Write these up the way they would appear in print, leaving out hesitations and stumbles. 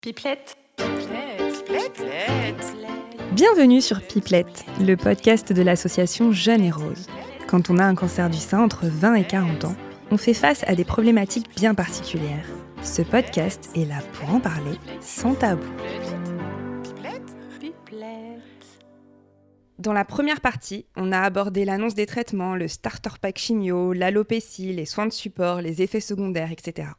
Pipelette. Bienvenue sur Pipelette, le podcast de l'association Jeune et Rose. Quand on a un cancer du sein entre 20 et 40 ans, on fait face à des problématiques bien particulières. Ce podcast est là pour en parler sans tabou. Dans la première partie, on a abordé l'annonce des traitements, le starter pack chimio, l'alopécie, les soins de support, les effets secondaires, etc.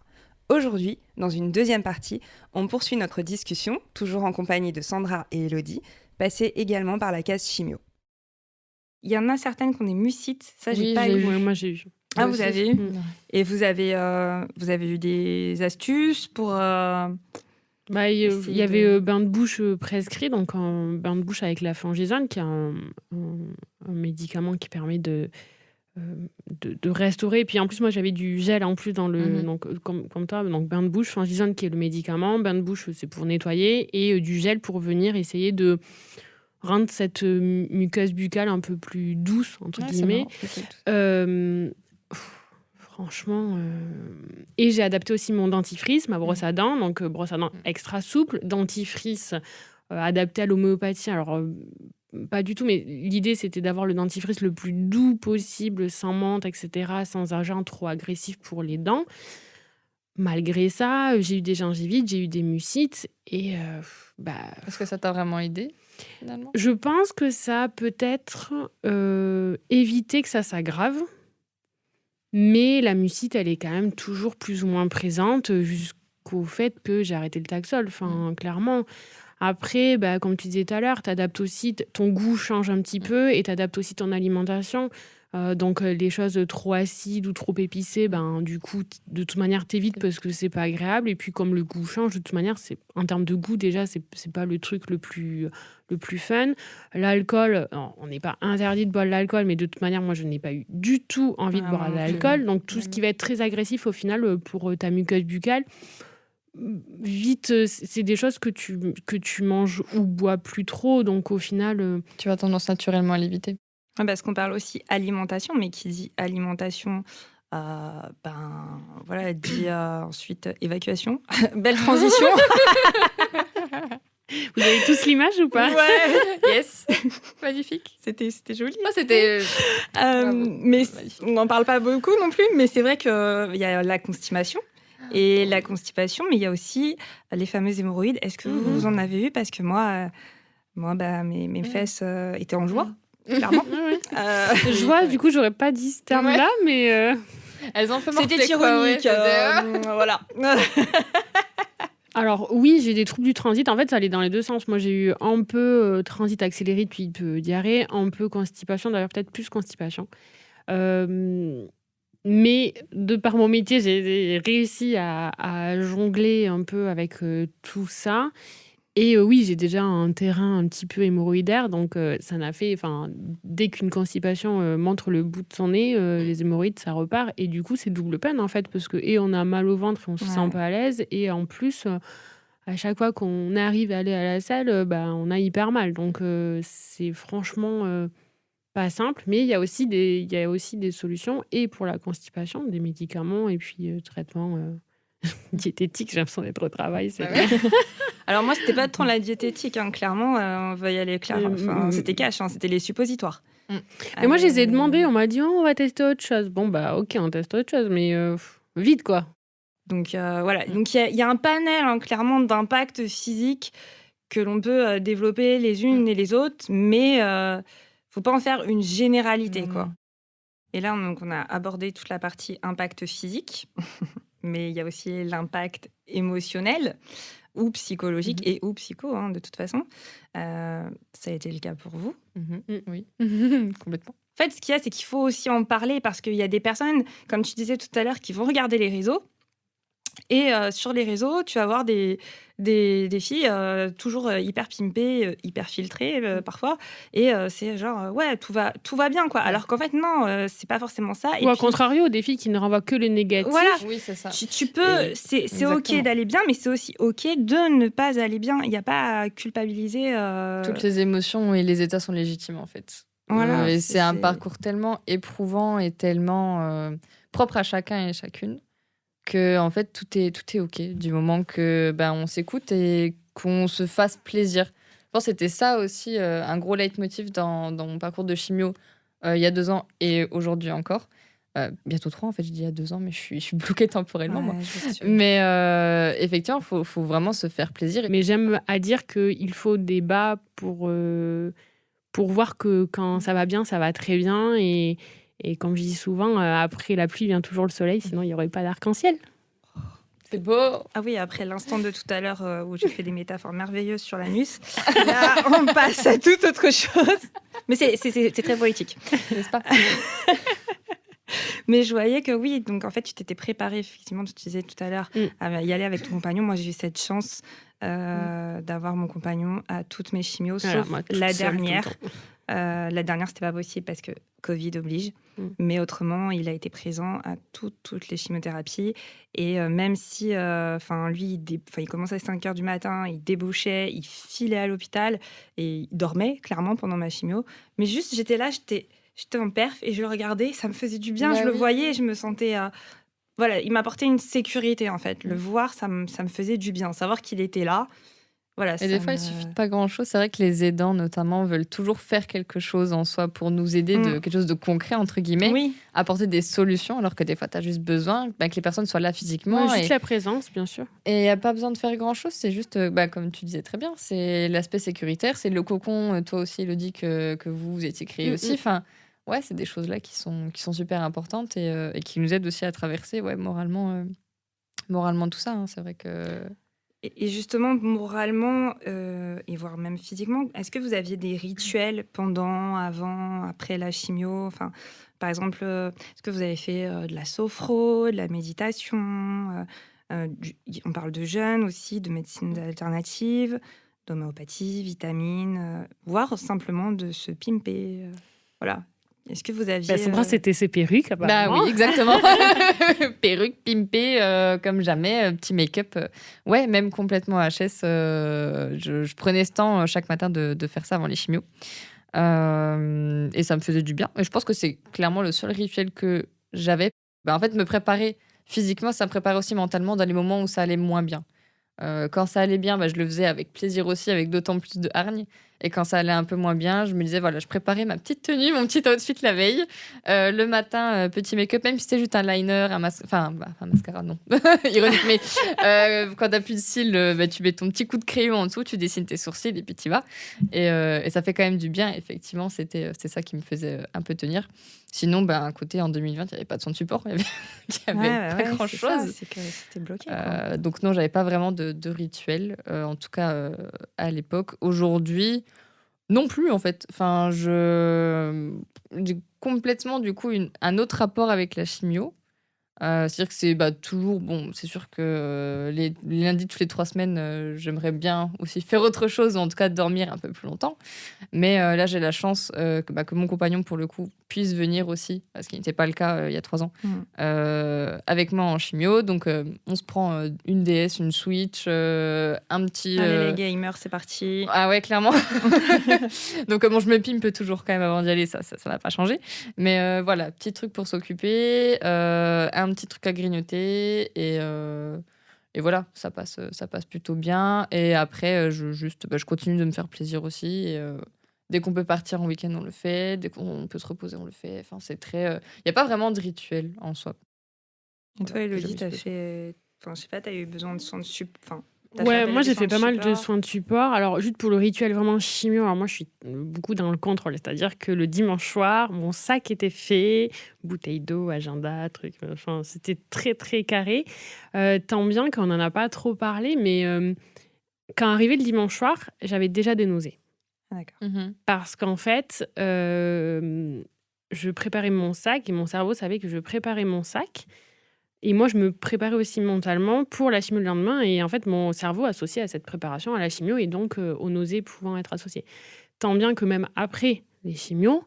Aujourd'hui, dans une deuxième partie, on poursuit notre discussion, toujours en compagnie de Sandra et Elodie, passée également par la case chimio. Il y en a certaines qu'on est mucites, ça j'ai pas eu. Ouais, moi j'ai eu. Ah, vous avez eu. Et vous avez eu des astuces pour... Il y avait bain de bouche prescrit, donc un bain de bouche avec la fangizone, qui est un médicament qui permet de restaurer. Et puis en plus, moi j'avais du gel en plus dans le. Donc, comme toi, donc bain de bouche, fangizone qui est le médicament, bain de bouche c'est pour nettoyer, et du gel pour venir essayer de rendre cette muqueuse buccale un peu plus douce, entre guillemets. Franchement, et j'ai adapté aussi mon dentifrice, ma brosse à dents, donc brosse à dents extra souple, dentifrice adapté à l'homéopathie. Alors, pas du tout, mais l'idée c'était d'avoir le dentifrice le plus doux possible, sans menthe, etc., sans agent trop agressif pour les dents. Malgré ça, j'ai eu des gingivites, j'ai eu des mucites, et Est-ce que ça t'a vraiment aidé finalement ? Je pense que ça a peut-être évité que ça s'aggrave. Mais la mucite, elle est quand même toujours plus ou moins présente jusqu'au fait que j'ai arrêté le Taxol, clairement. Après, comme tu disais tout à l'heure, t'adaptes aussi, ton goût change un petit peu et t'adaptes aussi ton alimentation. Donc, les choses trop acides ou trop épicées, du coup, de toute manière, t'évites parce que c'est pas agréable. Et puis, comme le goût change, de toute manière, en termes de goût, déjà, c'est pas le truc le plus fun. L'alcool, on n'est pas interdit de boire de l'alcool, mais de toute manière, moi, je n'ai pas eu du tout envie de boire de l'alcool. Donc, tout ce qui va être très agressif, au final, pour ta muqueuse buccale, vite, c'est des choses que tu manges ou bois plus trop. Donc, au final... Tu as tendance naturellement à l'éviter. Parce qu'on parle aussi alimentation, mais qui dit alimentation, dit ensuite évacuation. Belle transition. Vous avez tous l'image ou pas ? Ouais. Yes. Magnifique. C'était joli. C'était... Mais on n'en parle pas beaucoup non plus, mais c'est vrai qu'il y a la constipation. Et la constipation, mais il y a aussi les fameuses hémorroïdes. Est-ce que vous en avez eu ? Parce que moi mes fesses étaient en joie. Clairement. Joie, du coup, j'aurais pas dit ce terme-là, mais... Elles ont un peu morflé, c'était ironique. Voilà. Alors oui, j'ai des troubles du transit. En fait, ça allait dans les deux sens. Moi, j'ai eu un peu transit accéléré, puis diarrhée, un peu constipation, d'ailleurs peut-être plus constipation. Mais de par mon métier, j'ai réussi à jongler un peu avec tout ça. Et oui, j'ai déjà un terrain un petit peu hémorroïdaire, donc ça n'a fait... dès qu'une constipation montre le bout de son nez, les hémorroïdes, ça repart. Et du coup, c'est double peine, en fait, parce que et on a mal au ventre et on se sent pas à l'aise. Et en plus, à chaque fois qu'on arrive à aller à la salle, on a hyper mal. Donc, c'est franchement pas simple. Mais il y a aussi des solutions. Et pour la constipation, des médicaments et puis traitements... diététique, j'ai l'impression d'être au travail. Alors moi, c'était pas tant la diététique, clairement, on va y aller clair. C'était cash, c'était les suppositoires. Et moi, je les ai demandés, on m'a dit on va tester autre chose. Bon, ok, on teste autre chose, mais vite, quoi. Donc voilà, donc il y a un panel clairement d'impacts physiques que l'on peut développer les unes et les autres, mais faut pas en faire une généralité, quoi. Et là, on a abordé toute la partie impact physique. Mais il y a aussi l'impact émotionnel ou psychologique et ou psycho, de toute façon. Ça a été le cas pour vous. Oui, complètement. En fait, ce qu'il y a, c'est qu'il faut aussi en parler parce qu'il y a des personnes, comme tu disais tout à l'heure, qui vont regarder les réseaux. Et sur les réseaux, tu vas voir des filles toujours hyper pimpées, hyper filtrées parfois. Et c'est genre, tout va bien, quoi. Alors qu'en fait, non, c'est pas forcément ça. Ou à contrario, des filles qui ne renvoient que le négatif. Voilà, oui, c'est ça. Tu peux, c'est OK d'aller bien, mais c'est aussi OK de ne pas aller bien. Il n'y a pas à culpabiliser. Toutes les émotions et les états sont légitimes, en fait. Voilà, et c'est un parcours tellement éprouvant et tellement propre à chacun et chacune que en fait tout est ok du moment que on s'écoute et qu'on se fasse plaisir. Je pense que c'était ça aussi un gros leitmotiv dans mon parcours de chimio il y a 2 ans et aujourd'hui encore. Bientôt 3 en fait, je dis il y a 2 ans, mais je suis bloquée temporellement moi. Mais effectivement, faut vraiment se faire plaisir. Mais j'aime à dire qu'il faut des bas pour voir que quand ça va bien, ça va très bien. Et comme je dis souvent, après la pluie vient toujours le soleil, sinon il n'y aurait pas d'arc-en-ciel. C'est beau. Ah oui, après l'instant de tout à l'heure où j'ai fait des métaphores merveilleuses sur l'anus, là, on passe à toute autre chose. Mais c'est très poétique. N'est-ce pas? Mais je voyais que oui, donc en fait, tu t'étais préparée, effectivement, tu disais tout à l'heure, à y aller avec ton compagnon. Moi, j'ai eu cette chance d'avoir mon compagnon à toutes mes chimios, sauf la dernière. La dernière, c'était pas possible parce que Covid oblige. Mais autrement, il a été présent à toutes les chimiothérapies. Et même si, lui, il commençait à 5 heures du matin, il débouchait, il filait à l'hôpital et il dormait, clairement, pendant ma chimio. Mais juste, j'étais là, j'étais en perf et je le regardais, ça me faisait du bien, je le voyais, je me sentais... voilà, il m'apportait une sécurité, en fait. Le voir, ça me faisait du bien. Savoir qu'il était là, voilà. Et des fois, il suffit de pas grand-chose. C'est vrai que les aidants, notamment, veulent toujours faire quelque chose en soi pour nous aider de quelque chose de concret, entre guillemets, apporter des solutions, alors que des fois, tu as juste besoin que les personnes soient là physiquement. Juste la présence, bien sûr. Et il n'y a pas besoin de faire grand-chose. C'est juste, comme tu disais très bien, c'est l'aspect sécuritaire. C'est le cocon, toi aussi, Elodie, que vous étiez créé aussi. Enfin, ouais, c'est des choses-là qui sont super importantes et qui nous aident aussi à traverser moralement tout ça. Hein. C'est vrai que... Et justement, moralement, et voire même physiquement, est-ce que vous aviez des rituels pendant, avant, après la chimio? Enfin, par exemple, est-ce que vous avez fait de la sophro, de la méditation? On parle de jeûne aussi, de médecine alternative, d'homéopathie, vitamines, voire simplement de se pimper. Voilà. Est-ce que vous aviez... Son bras, c'était ses perruques, apparemment. Oui, exactement. Perruque, pimpée, comme jamais, petit make-up. Ouais, même complètement HS. Je prenais ce temps chaque matin de faire ça avant les chimios. Et ça me faisait du bien. Et je pense que c'est clairement le seul rituel que j'avais. En fait, me préparer physiquement, ça me préparait aussi mentalement dans les moments où ça allait moins bien. Quand ça allait bien, je le faisais avec plaisir aussi, avec d'autant plus de hargne. Et quand ça allait un peu moins bien, je me disais, voilà, je préparais ma petite tenue, mon petit outfit la veille. Le matin, petit make-up, même si c'était juste un liner, un mascara, non. Ironique, mais quand t'as plus de cils, tu mets ton petit coup de crayon en dessous, tu dessines tes sourcils et puis t'y vas. Et ça fait quand même du bien. Effectivement, c'était ça qui me faisait un peu tenir. Sinon, à côté, en 2020, il n'y avait pas de son de support. Il y avait pas grand-chose. C'est que c'était bloqué. Donc non, j'avais pas vraiment de rituel, en tout cas à l'époque. Aujourd'hui, non plus en fait. Enfin, j'ai complètement du coup un autre rapport avec la chimio. C'est-à-dire que c'est toujours bon. C'est sûr que les lundis toutes les 3 semaines, j'aimerais bien aussi faire autre chose, ou en tout cas dormir un peu plus longtemps. Mais là, j'ai la chance que mon compagnon, pour le coup, puisse venir aussi, parce qu'il n'était pas le cas il y a 3 ans, avec moi en chimio. Donc, on se prend une DS, une Switch, un petit... Allez, les gamers, c'est parti. Ah ouais, clairement. Donc, je me pimpe toujours quand même avant d'y aller, ça n'a pas changé. Mais voilà, petit truc pour s'occuper, un petit truc à grignoter et voilà, ça passe plutôt bien. Et après, je continue de me faire plaisir aussi. Et, dès qu'on peut partir en week-end, on le fait. Dès qu'on peut se reposer, on le fait. Enfin, c'est très... Il n'y a pas vraiment de rituel en soi. Et toi, Elodie, t'as fait... Enfin, je sais pas, t'as eu besoin de soins de Ouais, moi j'ai fait pas mal de soins de support. Alors, juste pour le rituel vraiment chimio, alors moi je suis beaucoup dans le contrôle. C'est-à-dire que le dimanche soir, mon sac était fait, bouteille d'eau, agenda, truc. Enfin, c'était très très carré. Tant bien qu'on n'en a pas trop parlé, mais quand arrivait le dimanche soir, j'avais déjà des nausées. D'accord. Parce qu'en fait, je préparais mon sac et mon cerveau savait que je préparais mon sac. Et moi, je me préparais aussi mentalement pour la chimio le lendemain. Et en fait, mon cerveau associé à cette préparation à la chimio et donc aux nausées pouvant être associées. Tant bien que même après les chimios,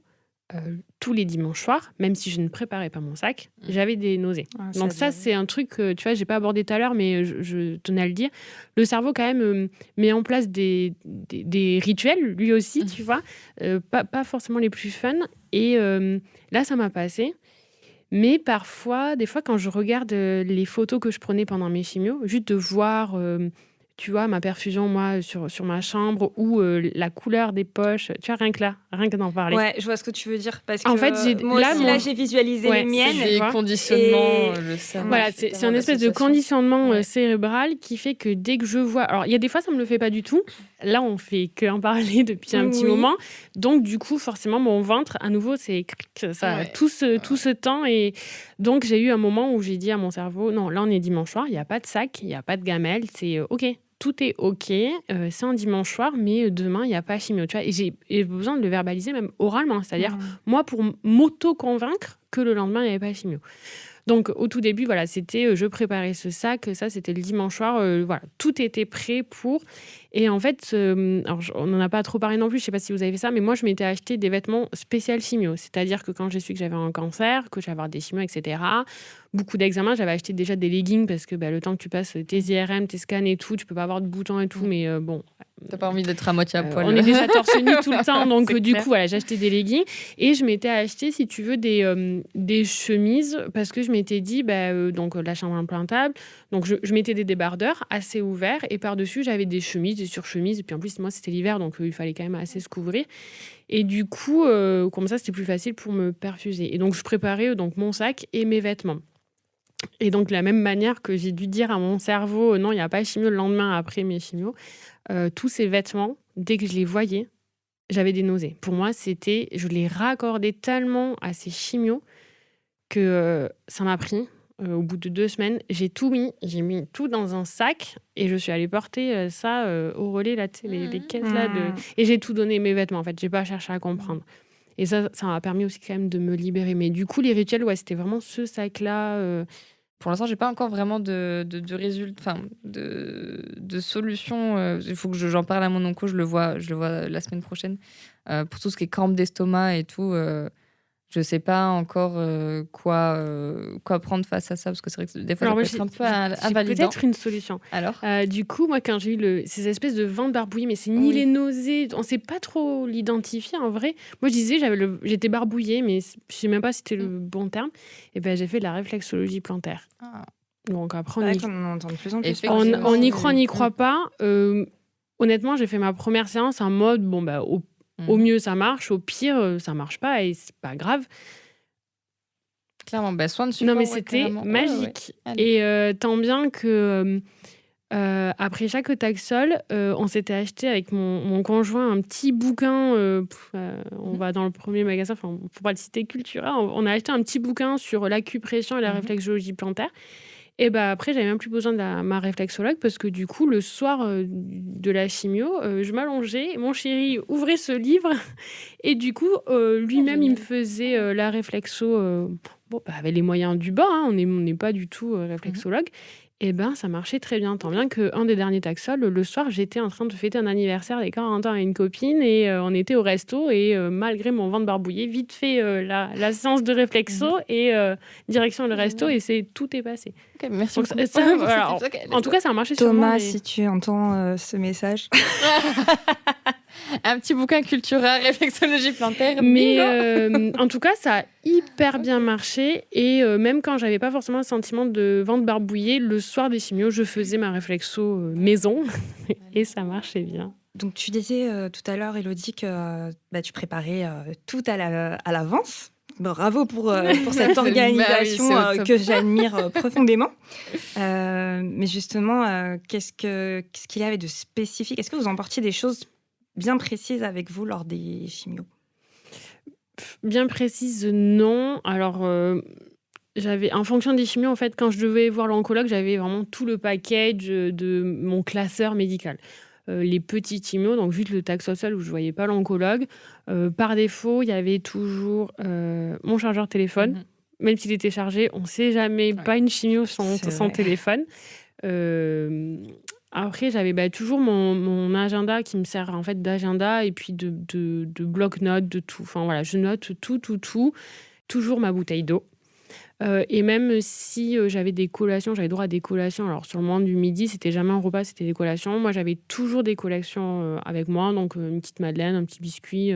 tous les dimanches soirs, même si je ne préparais pas mon sac, j'avais des nausées. Donc ça, c'est un truc que, tu vois, j'ai pas abordé tout à l'heure, mais je tenais à le dire. Le cerveau, quand même, met en place des rituels, lui aussi, tu vois, pas forcément les plus fun. Et là, ça m'a passé. Mais parfois, des fois, quand je regarde les photos que je prenais pendant mes chimios, juste de voir, tu vois, ma perfusion, moi, sur ma chambre ou la couleur des poches, tu vois, rien que d'en parler. Ouais, je vois ce que tu veux dire. Parce En que fait, moi aussi, là, j'ai visualisé les Ouais, miennes. tu Des vois. conditionnements, Et- le cerveau. Voilà, c'est un espèce de conditionnement cérébral qui fait que dès que je vois... Alors, il y a des fois, ça me le fait pas du tout. Là, on fait qu'en parler depuis un petit Oui. moment. Donc, du coup, forcément, mon ventre, à nouveau, c'est ça, Ouais. tout ce temps. Et donc, j'ai eu un moment où j'ai dit à mon cerveau, non, là, on est dimanche soir, il n'y a pas de sac, il n'y a pas de gamelle, c'est OK. Tout est OK, c'est un dimanche soir, mais demain, il n'y a pas chimio. Tu vois, et j'ai besoin de le verbaliser même oralement. C'est-à-dire, moi, pour m'auto-convaincre que le lendemain, il n'y avait pas chimio. Donc, au tout début, voilà, c'était je préparais ce sac. Ça, c'était le dimanche soir. Voilà, tout était prêt pour. Et en fait, alors, on n'en a pas trop parlé non plus. Je ne sais pas si vous avez fait ça, mais moi, je m'étais acheté des vêtements spécial chimio. C'est-à-dire que quand j'ai su que j'avais un cancer, que j'allais avoir des chimios, etc., beaucoup d'examens, j'avais acheté déjà des leggings parce que le temps que tu passes tes IRM, tes scans et tout, tu peux pas avoir de boutons et tout. Mais bon. T'as pas envie d'être à moitié à poil. On est déjà torse nu tout le temps, donc C'est du clair. coup, voilà, j'ai acheté des leggings et je m'étais acheté, si tu veux, des chemises parce que je m'étais dit, donc la chambre implantable, donc je mettais des débardeurs assez ouverts et par-dessus, j'avais des chemises, des surchemises. Et puis en plus, moi, c'était l'hiver, donc il fallait quand même assez se couvrir. Et du coup, comme ça, c'était plus facile pour me perfuser. Et donc, je préparais donc mon sac et mes vêtements. Et donc, de la même manière que j'ai dû dire à mon cerveau, non, il n'y a pas chimio le lendemain après mes chimios, tous ces vêtements, dès que je les voyais, j'avais des nausées. Pour moi, je les raccordais tellement à ces chimios que ça m'a pris. Au bout de 2 semaines, j'ai mis tout dans un sac et je suis allée porter ça au relais, là, les caisses là et j'ai tout donné, mes vêtements. En fait, j'ai pas cherché à comprendre. Et ça m'a permis aussi quand même de me libérer. Mais du coup, les rituels, c'était vraiment ce sac-là. Pour l'instant, j'ai pas encore vraiment de résultats, enfin de solutions. Il faut que j'en parle à mon onco, je le vois la semaine prochaine. Pour tout ce qui est crampes d'estomac et tout, je sais pas encore quoi prendre face à ça, parce que c'est vrai que des fois, ça peut être un peu j'ai invalidant. peut-être une solution. Alors, Du coup, moi, quand j'ai eu ces espèces de ventre barbouillé, mais c'est ni Oui. les nausées, on sait pas trop l'identifier en vrai. Moi, je disais, j'étais barbouillée, mais je sais même pas si c'était le bon terme. Et ben, j'ai fait de la réflexologie plantaire. Donc après, C'est vrai qu'on en entend de plus en plus. Effectivement. on y croit, on n'y croit pas. Honnêtement, j'ai fait ma première séance en mode, au mieux, ça marche, au pire, ça marche pas et c'est pas grave. clairement, soin de support. Non, mais ouais, c'était carrément. Ouais, magique. ouais. Allez. Et tant bien que après chaque taxol, on s'était acheté avec mon conjoint un petit bouquin. On va dans le premier magasin, on ne pourra le citer, Cultura. On a acheté un petit bouquin sur l'acupression et la réflexologie plantaire. Et après, j'avais même plus besoin de ma réflexologue parce que du coup, le soir de la chimio, je m'allongeais, mon chéri ouvrait ce livre et du coup, lui-même, il me faisait la réflexo avec les moyens du bord. On n'est pas du tout réflexologue. Et ça marchait très bien. Tant bien qu'un des derniers taxols, le soir, j'étais en train de fêter un anniversaire des 40 ans à une copine et on était au resto et malgré mon ventre barbouillé, vite fait la séance de réflexo et direction le resto et tout est passé. Ok, merci Donc, beaucoup. en tout cas, ça a marché sur moi. Thomas, si tu entends ce message. Un petit bouquin Cultura, réflexologie plantaire. Mais en tout cas, ça a hyper bien marché. Et même quand j'avais pas forcément le sentiment de ventre barbouillé, le soir des chimios, je faisais ma réflexo maison. Et ça marchait bien. Donc, tu disais tout à l'heure, Élodie, que tu préparais tout à l'avance. Bravo pour cette organisation que j'admire profondément. Mais justement, qu'est-ce qu'il y avait de spécifique? Est-ce que vous emportiez des choses bien précises avec vous lors des chimios? Bien précise, non. Alors, j'avais, en fonction des chimios, en fait, quand je devais voir l'oncologue, j'avais vraiment tout le package de mon classeur médical. Les petits chimios, donc juste le taxol où je ne voyais pas l'oncologue. Par défaut, il y avait toujours mon chargeur téléphone. Même s'il était chargé, on ne sait jamais, pas une chimio sans téléphone. Après, j'avais toujours mon agenda qui me sert en fait d'agenda et puis de bloc-notes, de tout. Enfin voilà, je note tout. Toujours ma bouteille d'eau. Et même si j'avais des collations, j'avais droit à des collations. Alors sur le moment du midi, c'était jamais un repas, c'était des collations. Moi, j'avais toujours des collations avec moi, donc une petite madeleine, un petit biscuit.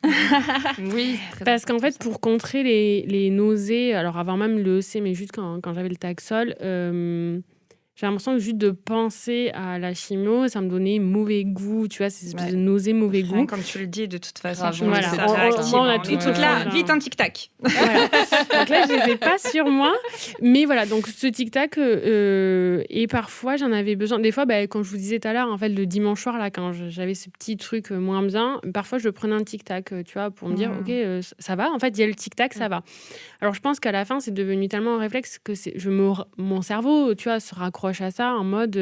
Oui, très Parce qu'en important fait, ça. pour contrer les nausées, alors avant même le EC, mais juste quand j'avais le Taxol, j'ai l'impression que juste de penser à la chimio, ça me donnait mauvais goût, tu vois, ces espèces Ouais. de nausées, mauvais Rien goût. quand tu le dis, de toute façon, Grave, je on pense le que Voilà, sait ça tous, réactive. moi, on a On est tout toutes là, vite un tic-tac. Voilà. Donc là, je les ai pas sur moi. Mais voilà, donc ce tic-tac, et parfois, j'en avais besoin. Des fois, quand je vous disais tout à l'heure, en fait, le dimanche soir, là, quand j'avais ce petit truc moins bien, parfois, je prenais un tic-tac, tu vois, pour me dire, OK, ça va. En fait, il y a le tic-tac, ça va. Alors, je pense qu'à la fin, c'est devenu tellement un réflexe que mon cerveau, tu vois, se raccroche à ça en mode...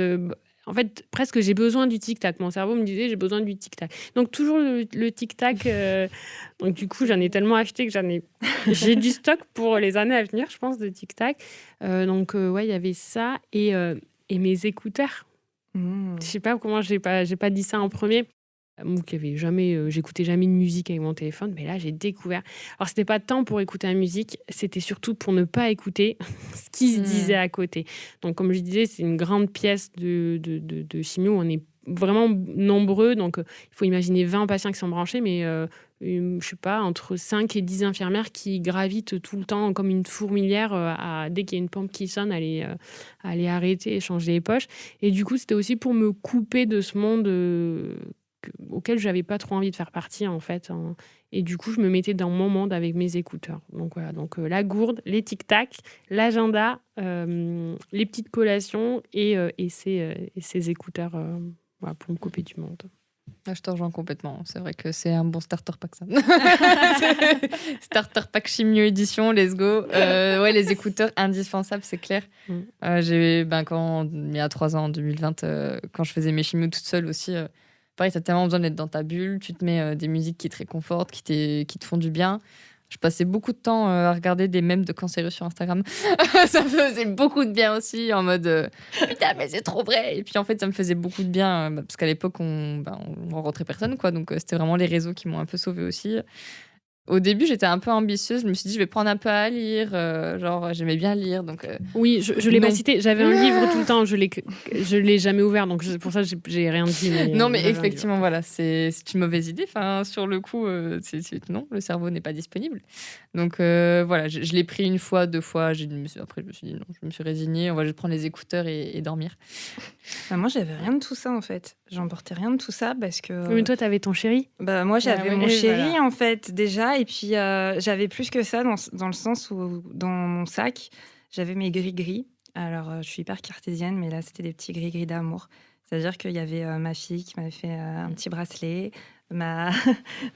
en fait, presque j'ai besoin du tic-tac. Mon cerveau me disait, j'ai besoin du tic-tac. Donc, toujours le tic-tac. Donc, du coup, j'en ai tellement acheté que j'ai du stock pour les années à venir, je pense, de tic-tac. Donc, ouais, il y avait ça. Et mes écouteurs. Je sais pas comment j'ai pas dit ça en premier. Moi qui avait jamais, j'écoutais jamais de musique avec mon téléphone, mais là j'ai découvert. Alors c'était pas tant pour écouter la musique, c'était surtout pour ne pas écouter ce qui se disait à côté. Donc comme je disais, c'est une grande pièce de chimio, on est vraiment nombreux, donc il faut imaginer 20 patients qui sont branchés, mais je sais pas, entre 5 et 10 infirmières qui gravitent tout le temps comme une fourmilière, dès qu'il y a une pompe qui sonne, aller arrêter et changer les poches. Et du coup, c'était aussi pour me couper de ce monde auquel j'avais pas trop envie de faire partie en fait. Et du coup, je me mettais dans mon monde avec mes écouteurs. Donc voilà, donc la gourde, les tic-tac, l'agenda, les petites collations et ces écouteurs voilà, pour me couper du monde. Ah, je te rejoins complètement. C'est vrai que c'est un bon starter pack, ça. Starter pack chimio édition, let's go. Ouais, les écouteurs indispensables, c'est clair. Il y a 3 ans, en 2020, quand je faisais mes chimios toute seule aussi, pareil, t'as tellement besoin d'être dans ta bulle. Tu te mets des musiques qui te réconfortent, qui te font du bien. Je passais beaucoup de temps à regarder des mèmes de cancéreux sur Instagram. Ça me faisait beaucoup de bien aussi, en mode putain, mais c'est trop vrai. Et puis en fait, ça me faisait beaucoup de bien parce qu'à l'époque, on rencontrait personne, quoi. Donc c'était vraiment les réseaux qui m'ont un peu sauvée aussi. Au début, j'étais un peu ambitieuse. Je me suis dit, je vais prendre un peu à lire. Genre, j'aimais bien lire. Donc, oui, je l'ai non. pas cité. J'avais un livre tout le temps. Je l'ai jamais ouvert. Donc, pour ça, j'ai rien dit. Non, mais effectivement, voilà, c'est une mauvaise idée. Enfin, sur le coup, non, le cerveau n'est pas disponible. Donc, voilà, je l'ai pris 1 fois, 2 fois. Après, je me suis dit, non, je me suis résignée. On va juste prendre les écouteurs et dormir. Moi, j'avais rien de tout ça, en fait. J'emportais rien de tout ça parce que... Oui, mais toi, t'avais ton chéri. Moi, j'avais mon chéri, voilà. en fait, déjà. Et puis, j'avais plus que ça dans le sens où, dans mon sac, j'avais mes gris-gris. Alors, je suis hyper cartésienne, mais là, c'était des petits gris-gris d'amour. C'est-à-dire qu'il y avait ma fille qui m'avait fait un petit bracelet, ma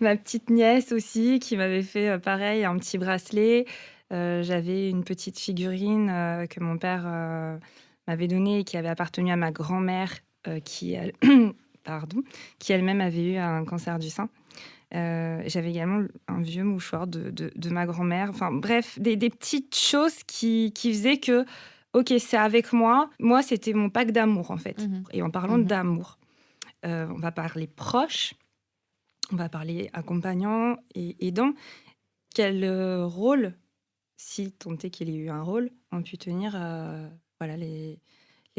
petite nièce aussi qui m'avait fait pareil, un petit bracelet. J'avais une petite figurine que mon père m'avait donnée et qui avait appartenu à ma grand-mère qui elle-même avait eu un cancer du sein. J'avais également un vieux mouchoir de ma grand-mère. Enfin bref, des petites choses qui faisaient que, ok, c'est avec moi. Moi, c'était mon pack d'amour, en fait. Et en parlant d'amour, on va parler proche, on va parler accompagnant et aidant. Quel rôle, si tant est qu'il y ait eu un rôle, ont pu tenir voilà, les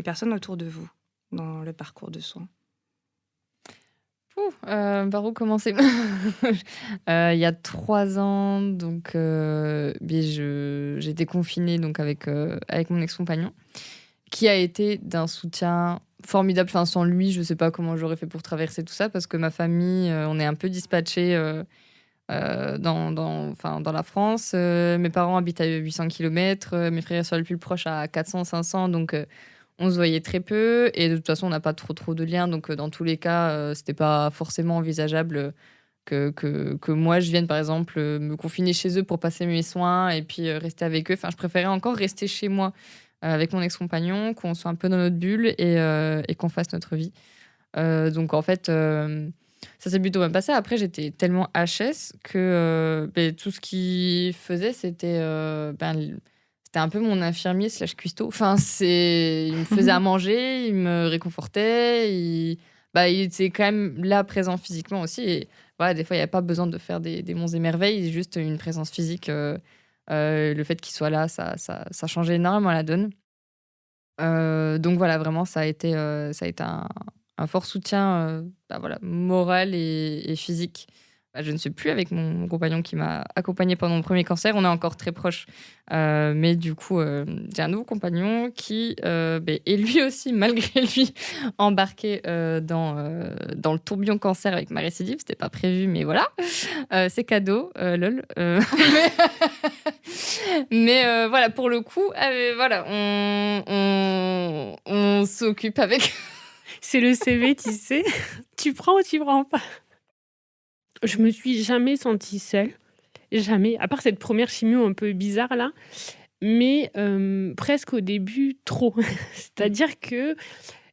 personnes autour de vous dans le parcours de soins? Par où commencer? Il y a 3 ans, donc j'étais confinée donc avec mon ex-compagnon, qui a été d'un soutien formidable. Enfin, sans lui, je sais pas comment j'aurais fait pour traverser tout ça, parce que ma famille, on est un peu dispatchés dans la France. Mes parents habitent à 800 km, mes frères et sœurs les plus proches à 400-500, donc on se voyait très peu. Et de toute façon, on n'a pas trop de liens, donc dans tous les cas, c'était pas forcément envisageable que moi, je vienne, par exemple, me confiner chez eux pour passer mes soins et puis rester avec eux. Enfin, je préférais encore rester chez moi avec mon ex-compagnon, qu'on soit un peu dans notre bulle et qu'on fasse notre vie. Donc, en fait, ça s'est plutôt bien passé. Après, j'étais tellement HS que tout ce qu'il faisait, c'était c'était un peu mon infirmier / cuistot. Enfin, il me faisait à manger, il me réconfortait, il était quand même là, présent physiquement aussi. Et voilà, des fois, il n'y a pas besoin de faire des monts et merveilles, juste une présence physique. Le fait qu'il soit là, ça changeait énormément la donne. Donc voilà, vraiment, ça a été un fort soutien voilà, moral et physique Je ne suis plus avec mon compagnon qui m'a accompagnée pendant mon premier cancer. On est encore très proches. Mais du coup, j'ai un nouveau compagnon qui est lui aussi, malgré lui, embarqué dans le tourbillon cancer avec ma récidive. C'était pas prévu, mais voilà. C'est cadeau, lol. Mais voilà, pour le coup, voilà, on s'occupe avec. C'est le CV, tu sais. Tu prends ou tu prends pas. Je me suis jamais sentie seule. Jamais. À part cette première chimio un peu bizarre là. Mais presque au début, trop. C'est-à-dire que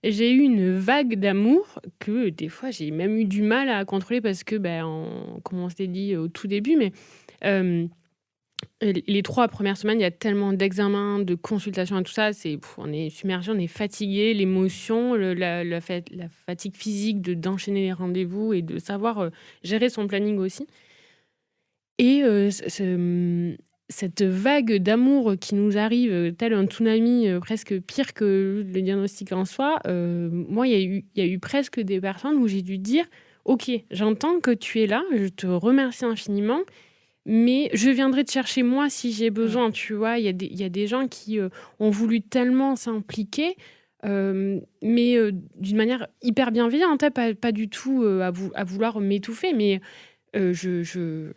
j'ai eu une vague d'amour que des fois j'ai même eu du mal à contrôler parce que, comme on s'était dit au tout début, mais les 3 premières semaines, il y a tellement d'examens, de consultations et tout ça, on est submergé, on est fatigué, l'émotion, la fatigue physique d'enchaîner les rendez-vous et de savoir gérer son planning aussi. Et cette vague d'amour qui nous arrive, tel un tsunami, presque pire que le diagnostic en soi, moi, il y a eu presque des personnes où j'ai dû dire: «OK, j'entends que tu es là, je te remercie infiniment, mais je viendrai te chercher moi si j'ai besoin», tu vois? Il y a des gens qui, ont voulu tellement s'impliquer, mais d'une manière hyper bienveillante, hein, pas du tout, à vouloir m'étouffer, mais je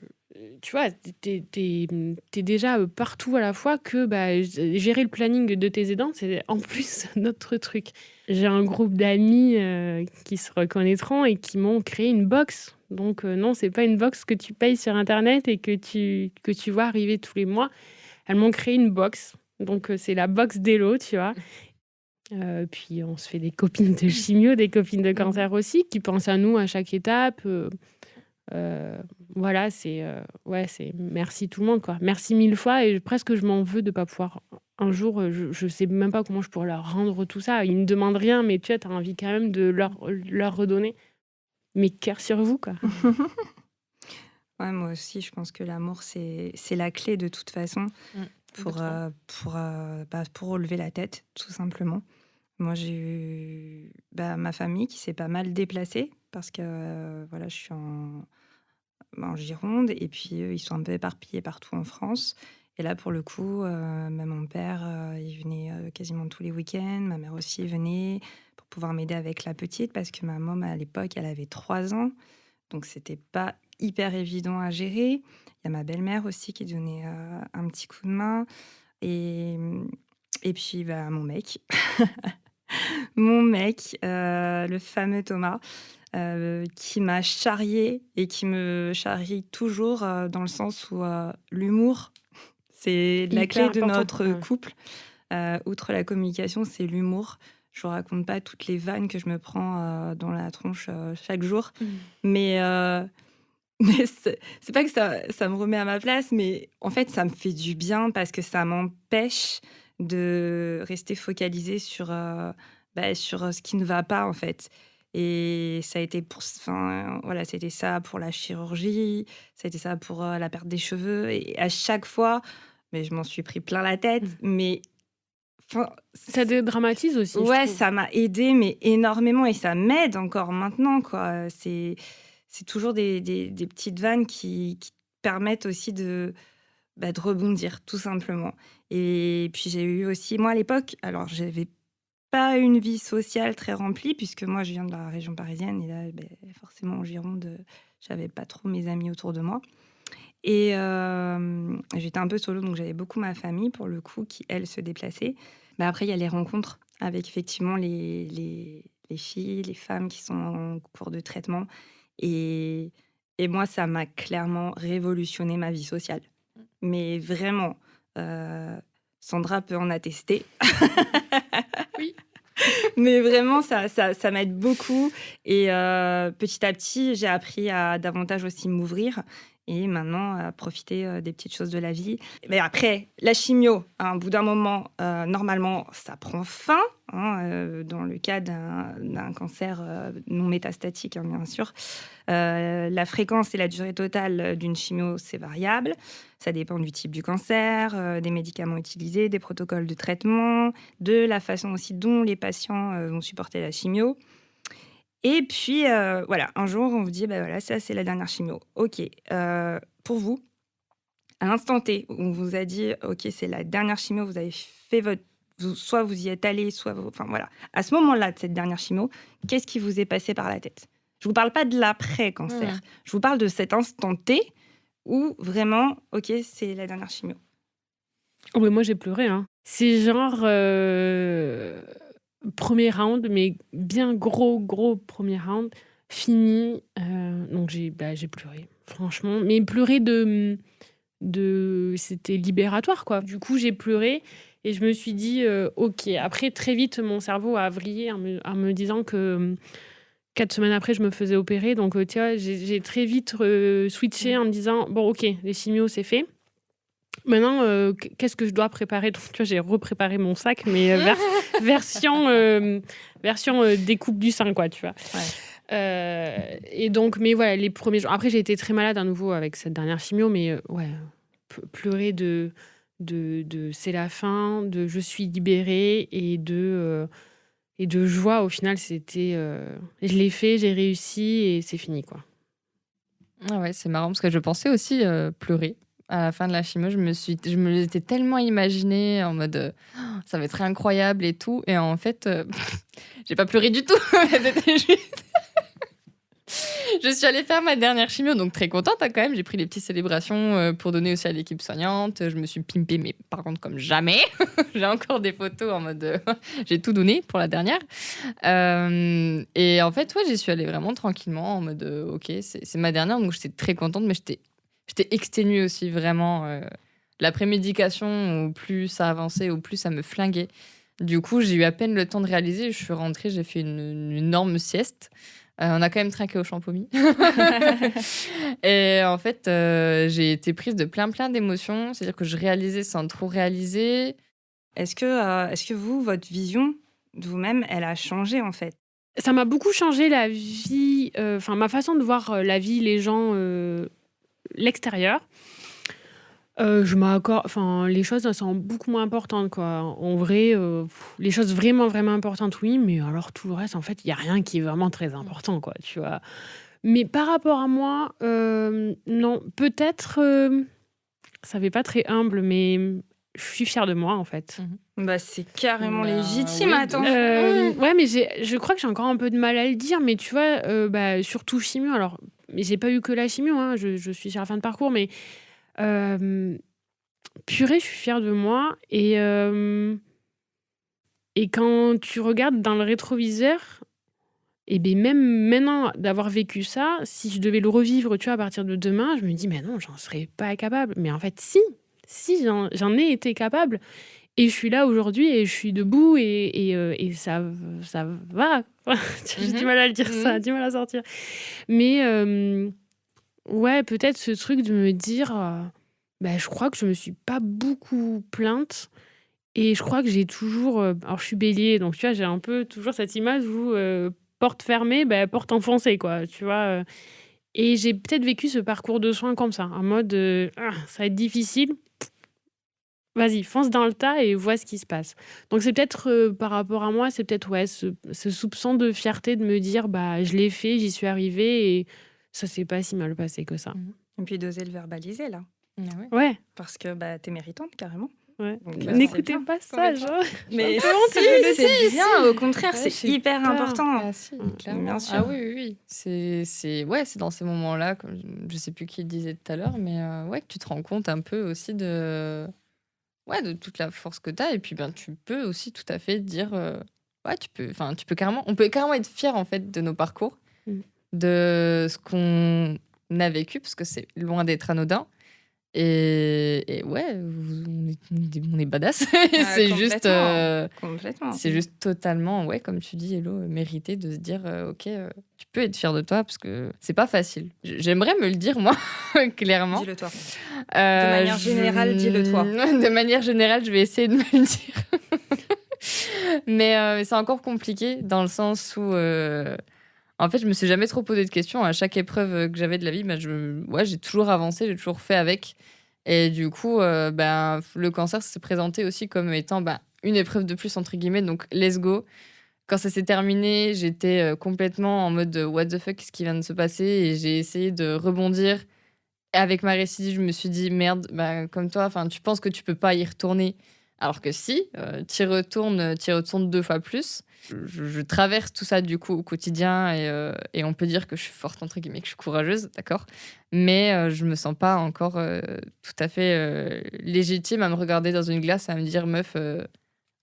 tu vois, tu es déjà, partout à la fois que, gérer le planning de tes aidants, c'est en plus notre truc. J'ai un groupe d'amis, qui se reconnaîtront et qui m'ont créé une box. Donc non, c'est pas une box que tu payes sur internet et que tu vois arriver tous les mois. Elles m'ont créé une box. Donc c'est la box d'Hello, tu vois? Puis on se fait des copines de chimio, des copines de cancer aussi, qui pensent à nous à chaque étape, voilà, c'est merci tout le monde, quoi. Merci 1000 fois et presque je m'en veux de pas pouvoir un jour, je sais même pas comment je pourrais leur rendre tout ça. Ils me demandent rien, mais tu vois, tu as envie quand même de leur redonner. Mais cœur sur vous, quoi. Ouais, moi aussi, je pense que l'amour, c'est la clé de toute façon pour, Complètement. pour relever la tête, tout simplement. Moi, j'ai eu ma famille qui s'est pas mal déplacée parce que voilà, je suis en Gironde et puis eux, ils sont un peu éparpillés partout en France. Et là, pour le coup, même mon père, il venait quasiment tous les week-ends. Ma mère aussi venait pour pouvoir m'aider avec la petite parce que ma môme, à l'époque, elle avait 3 ans. Donc, c'était pas hyper évident à gérer. Il y a ma belle-mère aussi qui donnait un petit coup de main. Et, et puis, mon mec. Mon mec, le fameux Thomas, qui m'a charriée et qui me charrie toujours, dans le sens où, l'humour, c'est la Hyper clé de important, notre ouais. couple. Outre la communication, c'est l'humour. Je vous raconte pas toutes les vannes que je me prends, dans la tronche, chaque jour. Mais, mais c'est pas que ça me remet à ma place, mais en fait, ça me fait du bien parce que ça m'empêche de rester focalisée sur ce qui ne va pas, en fait. Et ça a été voilà, c'était ça pour la chirurgie, ça a été ça pour, la perte des cheveux et à chaque fois, mais je m'en suis pris plein la tête, mais enfin, Ça dédramatise aussi, je ouais, trouve. ça m'a aidée, mais énormément et ça m'aide encore maintenant, quoi. C'est toujours des petites vannes qui permettent aussi de rebondir, tout simplement. Et puis j'ai eu aussi moi, à l'époque, alors j'avais pas une vie sociale très remplie puisque moi, je viens de la région parisienne et là, forcément en Gironde, j'avais pas trop mes amis autour de moi et j'étais un peu solo, donc j'avais beaucoup ma famille pour le coup qui, elle, se déplaçait. Mais après, il y a les rencontres avec effectivement les filles, les femmes qui sont en cours de traitement et moi, ça m'a clairement révolutionné ma vie sociale. Mais vraiment, heu, Sandra peut en attester. Oui. Mais vraiment, ça m'aide beaucoup et petit à petit, j'ai appris à davantage aussi m'ouvrir et maintenant à profiter, des petites choses de la vie. Mais après, la chimio, hein, au bout d'un moment, normalement, ça prend fin, hein, dans le cas d'un cancer, non métastatique, hein, bien sûr. La fréquence et la durée totale, d'une chimio, c'est variable. Ça dépend du type du cancer, des médicaments utilisés, des protocoles de traitement, de la façon aussi dont les patients, vont supporter la chimio Et puis, voilà, un jour, on vous dit: «Bah, voilà, ça, c'est la dernière chimio». OK, pour vous, à l'instant T où on vous a dit: «OK, c'est la dernière chimio», vous avez fait votre soit vous y êtes allé, soit vous enfin, voilà. À ce moment-là de cette dernière chimio, qu'est-ce qui vous est passé par la tête? Je vous parle pas de l'après-cancer. Mmh. Je vous parle de cet instant T où vraiment, OK, c'est la dernière chimio. Oh, mais moi, j'ai pleuré, hein. C'est genre, 1er round, mais bien gros, gros 1er round, fini, donc j'ai pleuré, franchement. Mais pleurer c'était libératoire, quoi. Du coup, j'ai pleuré et je me suis dit, OK. Après, très vite, mon cerveau a vrillé en me disant que, 4 semaines après, je me faisais opérer. Donc, tu vois, j'ai très vite, switché en me disant: «Bon, OK, les chimios, c'est fait. Maintenant, qu'est-ce que je dois préparer?» Donc, tu vois, j'ai repréparé mon sac, mais version, découpe du sein, quoi, tu vois? Ouais. Et donc, mais voilà, les premiers jours. Après, j'ai été très malade à nouveau avec cette dernière chimio, mais ouais, pleurer de c'est la fin, de je suis libérée et de joie. Au final, c'était je l'ai fait, j'ai réussi et c'est fini, quoi. Ah ouais, c'est marrant parce que je pensais aussi pleurer. À la fin de la chimio, je me l'étais tellement imaginé en mode ça va être incroyable et tout. Et en fait, j'ai pas pleuré du tout. C'était juste. Je suis allée faire ma dernière chimio, donc très contente quand même. J'ai pris les petites célébrations pour donner aussi à l'équipe soignante. Je me suis pimpée, mais par contre, comme jamais. J'ai encore des photos en mode j'ai tout donné pour la dernière. Et en fait, ouais, j'y suis allée vraiment tranquillement en mode ok, c'est ma dernière, donc j'étais très contente, mais j'étais exténuée aussi, vraiment. La prémédication, au plus ça avançait, au plus ça me flinguait. Du coup, j'ai eu à peine le temps de réaliser. Je suis rentrée, j'ai fait une énorme sieste. On a quand même trinqué au Champomy. Et en fait, j'ai été prise de plein d'émotions. C'est-à-dire que je réalisais sans trop réaliser. Est-ce que vous, votre vision de vous-même, elle a changé, en fait? Ça m'a beaucoup changé la vie, enfin ma façon de voir la vie, les gens, l'extérieur. Je m'accorde, enfin les choses elles sont beaucoup moins importantes, quoi. En vrai, les choses vraiment, vraiment importantes, oui, mais alors tout le reste, en fait, il y a rien qui est vraiment très important, quoi, tu vois? Mais par rapport à moi, non, peut-être, ça fait pas très humble, mais je suis fière de moi, en fait. Bah, c'est carrément Bah, légitime, oui, attends. Ouais, mais je crois que j'ai encore un peu de mal à le dire, mais tu vois, surtout chimio, alors, mais j'ai pas eu que la chimio, hein, je suis sur la fin de parcours, mais purée, je suis fière de moi et quand tu regardes dans le rétroviseur, et beh, même maintenant d'avoir vécu ça, si je devais le revivre, tu vois, à partir de demain, je me dis: «Mais non, j'en serais pas capable». Mais en fait, si, j'en ai été capable et je suis là aujourd'hui et je suis debout et ça va. J'ai du mal à le dire, ça a du mal à sortir. Mais ouais, peut-être ce truc de me dire, bah, je crois que je me suis pas beaucoup plainte et je crois que j'ai toujours, alors je suis Bélier, donc tu vois, j'ai un peu toujours cette image où, porte fermée, bah, porte enfoncée, quoi, tu vois? Et j'ai peut-être vécu ce parcours de soins comme ça, en mode, «Ah, ça va être difficile, vas-y, fonce dans le tas et vois ce qui se passe». Donc c'est peut-être, par rapport à moi, c'est peut-être, ouais, ce soupçon de fierté de me dire: «Bah, je l'ai fait, j'y suis arrivée et ça s'est pas si mal passé que ça». Et puis d'oser le verbaliser, là. Ah ouais. Ouais, Parce que, bah, tu méritante, carrément. ouais. Donc, N'écoutez c'est bien. pas ça, Complètement. genre. Mais J'ai un peu honte de le c'est dire. bien, au contraire, Ouais, c'est j'ai hyper peur. important. Ah si, clairement. Bien sûr. Ah oui, oui, oui. C'est dans ces moments-là, comme je sais plus qui le disait tout à l'heure, mais ouais, que tu te rends compte un peu aussi de toute la force que tu as. Et puis, ben, tu peux aussi tout à fait dire, ouais, on peut carrément être fier en fait de nos parcours, Mmh. de ce qu'on a vécu, parce que c'est loin d'être anodin. Et ouais, on est badass. Ah, C'est juste, complètement. c'est juste totalement, ouais, comme tu dis, Hello, mérité de se dire, ok, tu peux être fier de toi parce que c'est pas facile. J'aimerais me le dire, moi, clairement. Dis-le toi. De manière générale, dis-le toi. De manière générale, je vais essayer de me le dire. Mais c'est encore compliqué dans le sens où, en fait, je me suis jamais trop posé de questions. À chaque épreuve que j'avais de la vie, ouais, j'ai toujours avancé, j'ai toujours fait avec. Et du coup, ben, le cancer s'est présenté aussi comme étant ben, une épreuve de plus, entre guillemets. Donc, let's go. Quand ça s'est terminé, j'étais complètement en mode what the fuck, qu'est-ce qui vient de se passer? Et j'ai essayé de rebondir. Et avec ma récidive, je me suis dit merde, bah, comme toi, tu penses que tu peux pas y retourner. Alors que si, tu y retournes 2 fois plus. Je traverse tout ça du coup au quotidien et on peut dire que je suis forte, entre guillemets, que je suis courageuse, d'accord? Mais je me sens pas encore tout à fait légitime à me regarder dans une glace et à me dire meuf,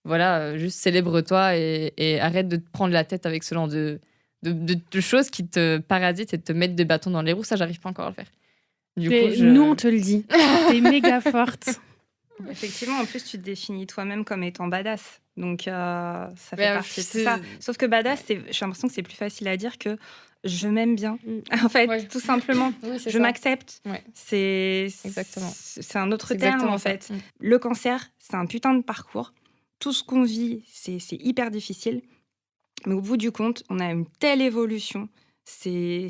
voilà, juste célèbre-toi et arrête de te prendre la tête avec ce genre de choses qui te parasitent et te mettent des bâtons dans les roues. Ça, j'arrive pas encore à le faire. Du coup, Nous, on te le dit. T'es méga forte. Effectivement, en plus, tu te définis toi-même comme étant badass. Donc, ça fait Mais, partie de ça. Sauf que badass, j'ai l'impression que c'est plus facile à dire que je m'aime bien. En fait, Ouais. tout simplement, Oui, c'est je ça. m'accepte. Ouais. Exactement. C'est un autre C'est terme, exactement en ça. fait. Le cancer, c'est un putain de parcours. Tout ce qu'on vit, c'est hyper difficile. Mais au bout du compte, on a une telle évolution. C'est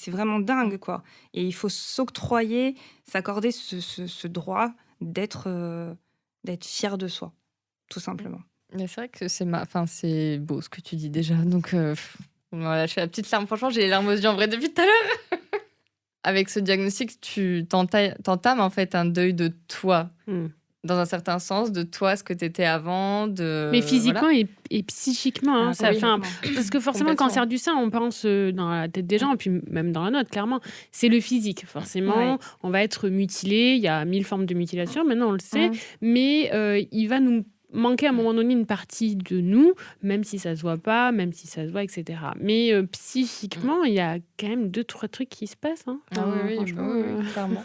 vraiment dingue, quoi. Et il faut s'octroyer, s'accorder ce droit d'être fier de soi, tout simplement. Mais c'est vrai que c'est beau ce que tu dis déjà. Donc, voilà, je fais la petite larme. Franchement, j'ai les larmes aux yeux en vrai depuis tout à l'heure. Avec ce diagnostic, tu t'entames en fait un deuil de toi. Dans un certain sens, de toi, ce que tu étais avant. Mais physiquement et psychiquement. Parce que forcément, le cancer du sein, on pense dans la tête des gens, et puis même dans la nôtre, clairement, c'est le physique. Forcément, on va être mutilé. Il y a 1000 formes de mutilation, maintenant on le sait. Mais il va nous manquer à un moment donné une partie de nous, même si ça se voit pas, même si ça se voit, etc. Mais psychiquement, il y a quand même 2-3 trucs qui se passent. Franchement, clairement.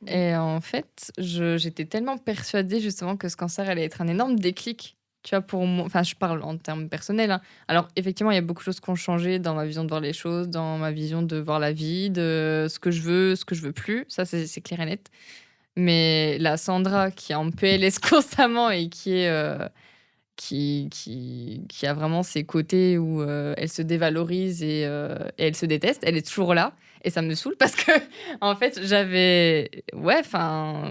Et en fait, j'étais tellement persuadée justement que ce cancer allait être un énorme déclic. Tu vois, pour moi, je parle en termes personnels. Hein. Alors, effectivement, il y a beaucoup de choses qui ont changé dans ma vision de voir les choses, dans ma vision de voir la vie, de ce que je veux plus. Ça, c'est clair et net. Mais la Sandra qui est en PLS constamment et qui a vraiment ses côtés où elle se dévalorise et elle se déteste, elle est toujours là. Et ça me saoule parce que, en fait, j'avais,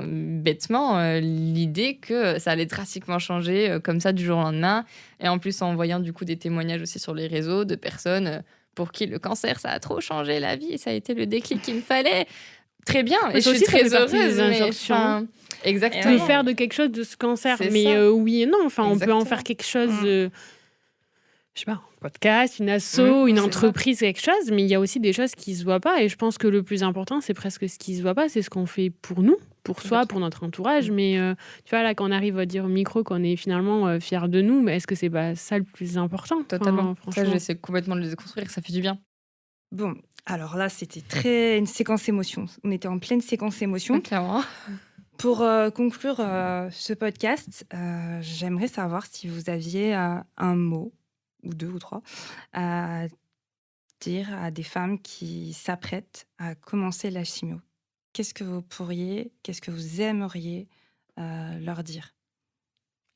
bêtement, l'idée que ça allait drastiquement changer comme ça du jour au lendemain. Et en plus, en voyant du coup des témoignages aussi sur les réseaux de personnes pour qui le cancer, ça a trop changé la vie et ça a été le déclic qu'il me fallait. Très bien, et je suis très heureuse. Exactement. De faire de quelque chose de ce cancer. Mais oui et non, on peut en faire quelque chose, je sais pas, un podcast, une asso, une entreprise, quelque chose, mais il y a aussi des choses qui se voient pas. Et je pense que le plus important, c'est presque ce qui se voit pas, c'est ce qu'on fait pour nous, pour soi, pour notre entourage. Mais tu vois, là, quand on arrive à dire au micro qu'on est finalement fiers de nous, mais est-ce que c'est pas ça le plus important? Totalement. Ça, j'essaie complètement de le déconstruire, ça fait du bien. Bon, alors là, c'était une séquence émotion. On était en pleine séquence émotion. Clairement. Pour conclure ce podcast, j'aimerais savoir si vous aviez un mot, ou 2 ou 3, à dire à des femmes qui s'apprêtent à commencer la chimio. Qu'est-ce que vous aimeriez leur dire?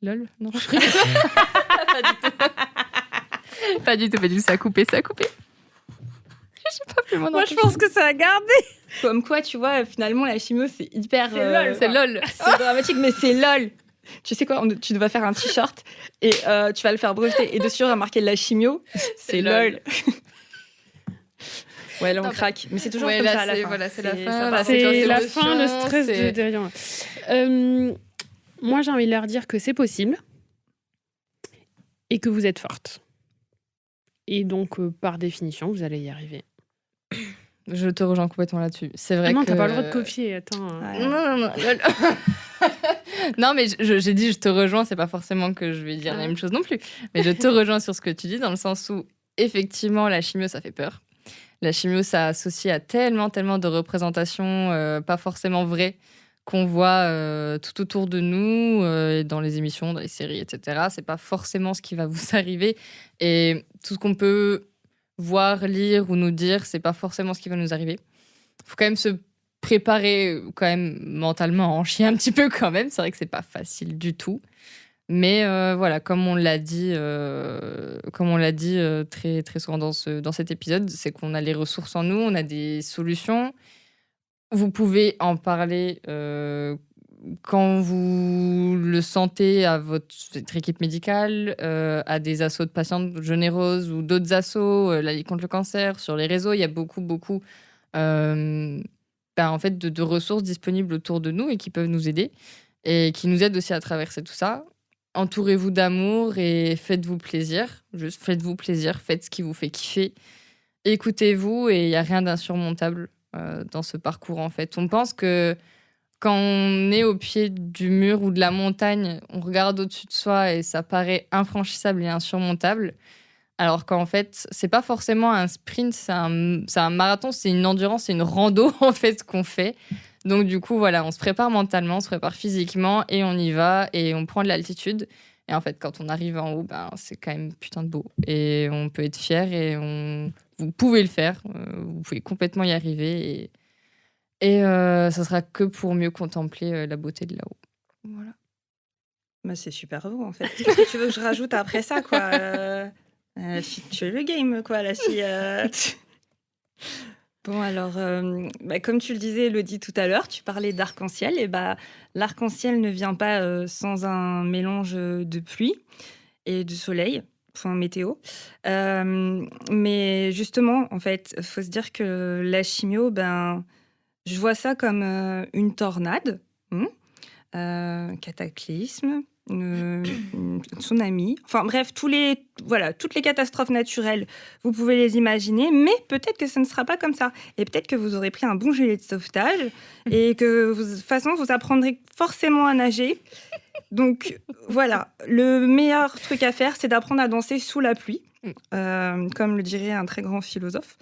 Lol? Non, je rigole. Pas du tout, ça a coupé. Je sais pas plus mon nom. Moi, je pense que ça a gardé. Comme quoi, tu vois, finalement, la chimio, c'est hyper... C'est lol. C'est dramatique, mais c'est lol. Tu sais quoi, tu dois faire un t-shirt et tu vas le faire breveter. Et dessus, on va marquer la chimio. C'est lol. Ouais, là, on craque. Mais c'est toujours comme ça à la fin. Voilà, c'est la fin. C'est la fin, le stress de derrière. Moi, j'ai envie de leur dire que c'est possible et que vous êtes forte. Et donc, par définition, vous allez y arriver. Je te rejoins complètement là-dessus. C'est vrai non, que... t'as pas le droit de copier, attends. Non. Non, mais j'ai dit je te rejoins, c'est pas forcément que je vais dire la même chose non plus. Mais je te rejoins sur ce que tu dis, dans le sens où, effectivement, la chimio, ça fait peur. La chimio, ça associe à tellement de représentations pas forcément vraies qu'on voit tout autour de nous, dans les émissions, dans les séries, etc. C'est pas forcément ce qui va vous arriver. Et tout ce qu'on peut voir, lire ou nous dire, c'est pas forcément ce qui va nous arriver. Faut quand même se préparer quand même mentalement à en chier un petit peu quand même. C'est vrai que c'est pas facile du tout. Mais voilà, comme on l'a dit très, très souvent dans cet épisode, c'est qu'on a les ressources en nous, on a des solutions. Vous pouvez en parler quand vous le sentez à votre équipe médicale, à des assos de patientes généreuses ou d'autres assos, la Ligue contre le cancer, sur les réseaux, il y a beaucoup, beaucoup en fait, de ressources disponibles autour de nous et qui peuvent nous aider et qui nous aident aussi à traverser tout ça. Entourez-vous d'amour et faites-vous plaisir. Juste faites-vous plaisir, faites ce qui vous fait kiffer. Écoutez-vous et il n'y a rien d'insurmontable dans ce parcours en fait. On pense que quand on est au pied du mur ou de la montagne, on regarde au-dessus de soi et ça paraît infranchissable et insurmontable. Alors qu'en fait, c'est pas forcément un sprint, c'est un marathon, c'est une endurance, c'est une rando en fait qu'on fait. Donc du coup, voilà, on se prépare mentalement, on se prépare physiquement et on y va et on prend de l'altitude. Et en fait, quand on arrive en haut, c'est quand même putain de beau. Et on peut être fier et vous pouvez le faire. Vous pouvez complètement y arriver. Et ça sera que pour mieux contempler la beauté de là-haut. Voilà. C'est super beau, en fait. Qu'est-ce que tu veux que je rajoute après ça, quoi tu es le game, quoi, la fille. Bon, alors, comme tu le disais, Elodie, tout à l'heure, tu parlais d'arc-en-ciel. Et l'arc-en-ciel ne vient pas sans un mélange de pluie et de soleil. Point météo. Mais justement, en fait, il faut se dire que la chimio, je vois ça comme une tornade, cataclysme, tsunami. Enfin bref, toutes les catastrophes naturelles, vous pouvez les imaginer, mais peut-être que ce ne sera pas comme ça. Et peut-être que vous aurez pris un bon gilet de sauvetage et que de toute façon, vous apprendrez forcément à nager. Donc voilà, le meilleur truc à faire, c'est d'apprendre à danser sous la pluie. Comme le dirait un très grand philosophe.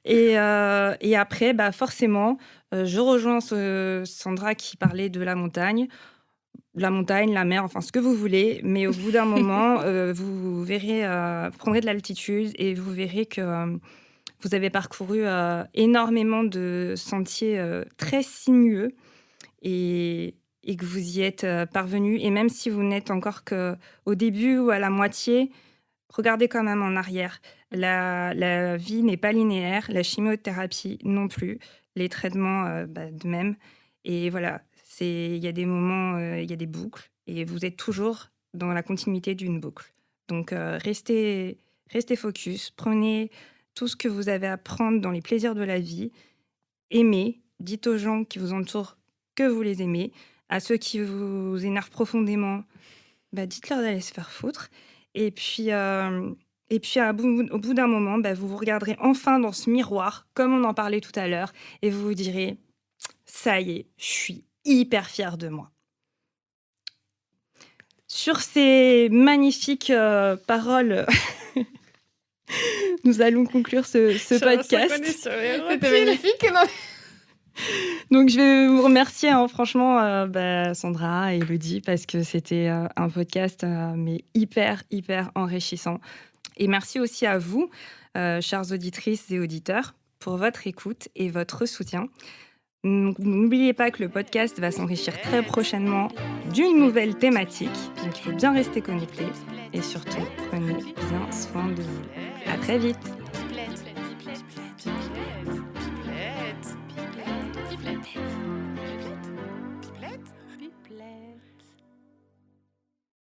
Et après, forcément, je rejoins Sandra qui parlait de la montagne, la mer, enfin ce que vous voulez. Mais au bout d'un moment, vous verrez, vous prendrez de l'altitude et vous verrez que vous avez parcouru énormément de sentiers très sinueux et que vous y êtes parvenu. Et même si vous n'êtes encore qu'au début ou à la moitié, regardez quand même en arrière. La vie n'est pas linéaire, la chimiothérapie non plus, les traitements de même. Et voilà, il y a des moments, il y a des boucles, et vous êtes toujours dans la continuité d'une boucle. Donc restez focus, prenez tout ce que vous avez à prendre dans les plaisirs de la vie, aimez, dites aux gens qui vous entourent que vous les aimez, à ceux qui vous énervent profondément, dites-leur d'aller se faire foutre. Et puis, au bout d'un moment, vous vous regarderez enfin dans ce miroir, comme on en parlait tout à l'heure, et vous vous direz « Ça y est, je suis hyper fière de moi ». Sur ces magnifiques paroles, nous allons conclure ce podcast. C'était magnifique, non ? Donc, je vais vous remercier, franchement, Sandra et Elodie, parce que c'était un podcast mais hyper, hyper enrichissant. Et merci aussi à vous, chères auditrices et auditeurs, pour votre écoute et votre soutien. N'oubliez pas que le podcast va s'enrichir très prochainement d'une nouvelle thématique. Donc, il faut bien rester connecté. Et surtout, prenez bien soin de vous. À très vite.